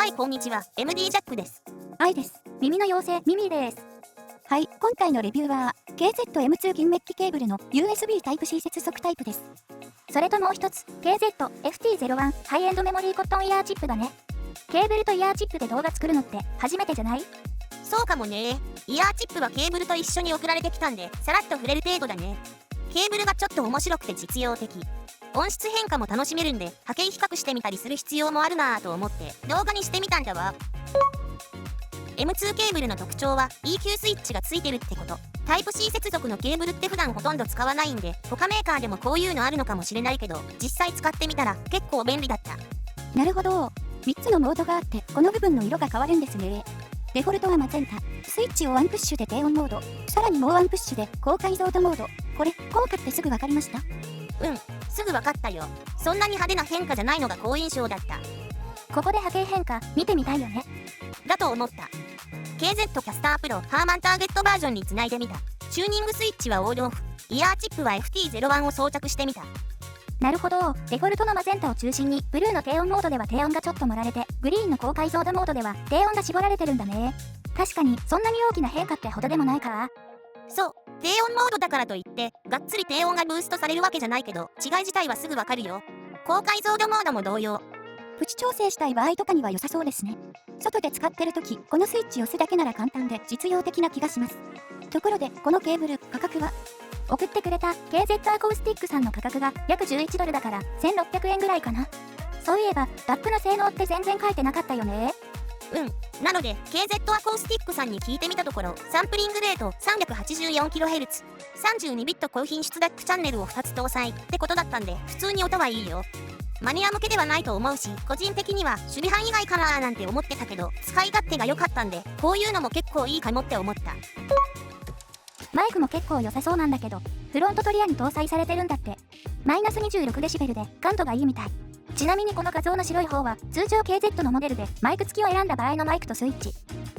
はい、こんにちは。MD ジャックです。愛です。耳の妖精、ミミです。はい、今回のレビューは、KZ-M2 銀メッキケーブルの USB Type-C 接続タイプです。それともう一つ、KZ-FT01 ハイエンドメモリーコットンイヤーチップだね。ケーブルとイヤーチップで動画作るのって初めてじゃない？そうかもね。イヤーチップはケーブルと一緒に送られてきたんで、さらっと触れる程度だね。ケーブルがちょっと面白くて実用的。音質変化も楽しめるんで、波形比較してみたりする必要もあるなぁと思って動画にしてみたんだわ。M2 ケーブルの特徴は EQ スイッチがついてるってこと。タイプ C 接続のケーブルって普段ほとんど使わないんで、他メーカーでもこういうのあるのかもしれないけど、実際使ってみたら結構便利だった。なるほど。3つのモードがあって、この部分の色が変わるんですね。デフォルトはマゼンタ、スイッチをワンプッシュで低音モード、さらにもうワンプッシュで高解像度モード。これ、効果ってすぐ分かりました？すぐ分かったよ。そんなに派手な変化じゃないのが好印象だった。ここで波形変化、見てみたいよね。だと思った。KZ キャスタープロハーマンターゲットバージョンにつないでみた。チューニングスイッチはオンオフ、イヤーチップは FT01 を装着してみた。なるほど。デフォルトのマゼンタを中心に、ブルーの低音モードでは低音がちょっと盛られて、グリーンの高解像度モードでは低音が絞られてるんだね。確かに、そんなに大きな変化ってほどでもないか。そう、低音モードだからといって、がっつり低音がブーストされるわけじゃないけど、違い自体はすぐわかるよ。高解像度モードも同様。プチ調整したい場合とかには良さそうですね。外で使ってるとき、このスイッチを押すだけなら簡単で実用的な気がします。ところで、このケーブル、価格は？送ってくれた KZ アコースティックさんの価格が約11ドルだから1600円ぐらいかな。そういえば、ラップの性能って全然書いてなかったよね。なので KZ アコースティックさんに聞いてみたところ、サンプリングレート 384kHz、32ビット高品質 DAC チャンネルを2つ搭載ってことだったんで、普通に音はいいよ。マニア向けではないと思うし、個人的には守備範囲外かなーなんて思ってたけど、使い勝手が良かったんで、こういうのも結構いいかもって思った。マイクも結構良さそうなんだけど、フロントトリアに搭載されてるんだって。マイナス26デシベルで感度がいいみたい。ちなみにこの画像の白い方は通常 KZ のモデルでマイク付きを選んだ場合のマイクとスイッチ。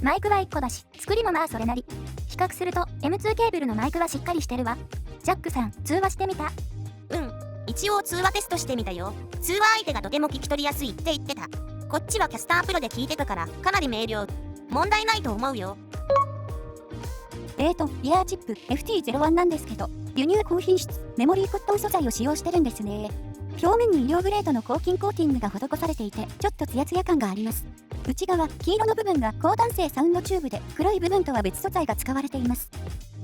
マイクは1個だし、作りもまあそれなり。比較すると M2 ケーブルのマイクはしっかりしてるわ。ジャックさん、通話してみた？一応通話テストしてみたよ。通話相手がとても聞き取りやすいって言ってた。こっちはキャスタープロで聞いてたからかなり明瞭。問題ないと思うよ。イヤーチップ FT01 なんですけど、輸入高品質メモリーコットン素材を使用してるんですね。表面に医療グレードの抗菌コーティングが施されていて、ちょっとツヤツヤ感があります。内側、黄色の部分が高弾性サウンドチューブで、黒い部分とは別素材が使われています。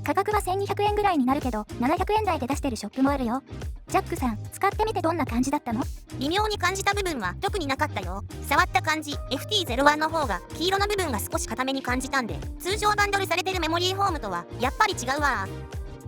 価格は1200円ぐらいになるけど、700円台で出してるショップもあるよ。ジャックさん、使ってみてどんな感じだったの？微妙に感じた部分は特になかったよ。触った感じ、FT01 の方が黄色の部分が少し固めに感じたんで、通常バンドルされてるメモリーフォームとはやっぱり違うわ。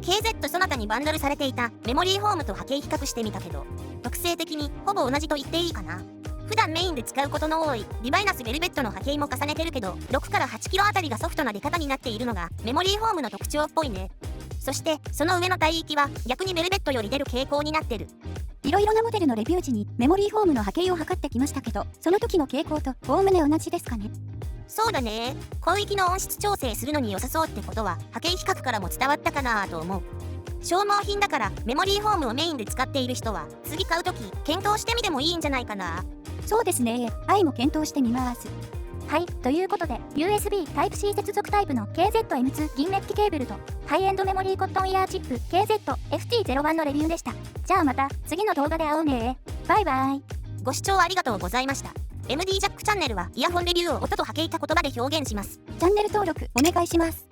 KZ その他にバンドルされていたメモリーフォームと波形比較してみたけど、特性的にほぼ同じと言っていいかな。普段メインで使うことの多いリバイナスベルベットの波形も重ねてるけど、6から8キロあたりがソフトな出方になっているのがメモリーフォームの特徴っぽいね。そしてその上の帯域は逆にベルベットより出る傾向になってる。いろいろなモデルのレビュー時にメモリーフォームの波形を測ってきましたけど、その時の傾向とおおむね同じですかね？そうだね。広域の音質調整するのに良さそうってことは波形比較からも伝わったかなと思う。消耗品だからメモリーフォームをメインで使っている人は次買う時検討してみてもいいんじゃないかな。そうですね。愛も検討してみます。はい、ということで USB Type-C 接続タイプの KZ-M2 銀メッキケーブルとハイエンドメモリーコットンイヤーチップ KZ-FT01 のレビューでした。じゃあまた次の動画で会おうね。バイバイ。ご視聴ありがとうございました。MD ジャックチャンネルはイヤホンレビューを音と波形た言葉で表現します。チャンネル登録お願いします。